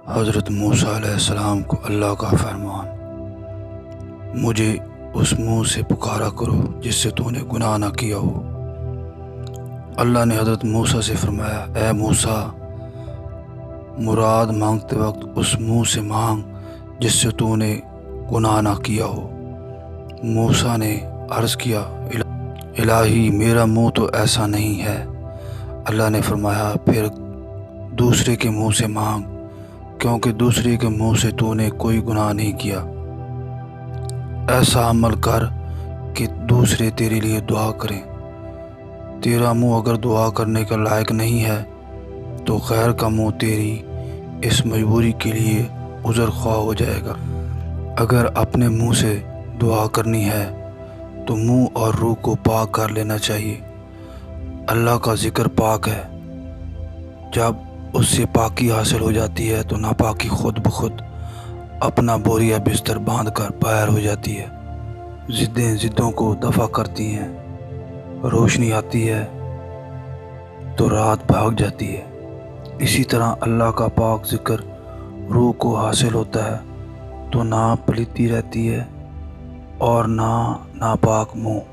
حضرت موسیٰ علیہ السلام کو اللہ کا فرمان، مجھے اس منہ سے پکارا کرو جس سے تو نے گناہ نہ کیا ہو۔ اللہ نے حضرت موسیٰ سے فرمایا، اے موسیٰ، مراد مانگتے وقت اس منہ سے مانگ جس سے تو نے گناہ نہ کیا ہو۔ موسیٰ نے عرض کیا، الہی میرا منہ تو ایسا نہیں ہے۔ اللہ نے فرمایا، پھر دوسرے کے منہ سے مانگ، کیونکہ دوسرے کے منہ سے تو نے کوئی گناہ نہیں کیا۔ ایسا عمل کر کہ دوسرے تیرے لیے دعا کریں۔ تیرا منہ اگر دعا کرنے کا لائق نہیں ہے تو غیر کا منہ تیری اس مجبوری کے لیے عذر خواہ ہو جائے گا۔ اگر اپنے منہ سے دعا کرنی ہے تو منہ اور روح کو پاک کر لینا چاہیے۔ اللہ کا ذکر پاک ہے، جب اس سے پاکی حاصل ہو جاتی ہے تو ناپاکی خود بخود اپنا بوریا بستر باندھ کر باہر ہو جاتی ہے۔ ضدیں ضدوں کو دفع کرتی ہیں، روشنی آتی ہے تو رات بھاگ جاتی ہے۔ اسی طرح اللہ کا پاک ذکر روح کو حاصل ہوتا ہے تو نہ پلیتی رہتی ہے اور نہ ناپاک منہ۔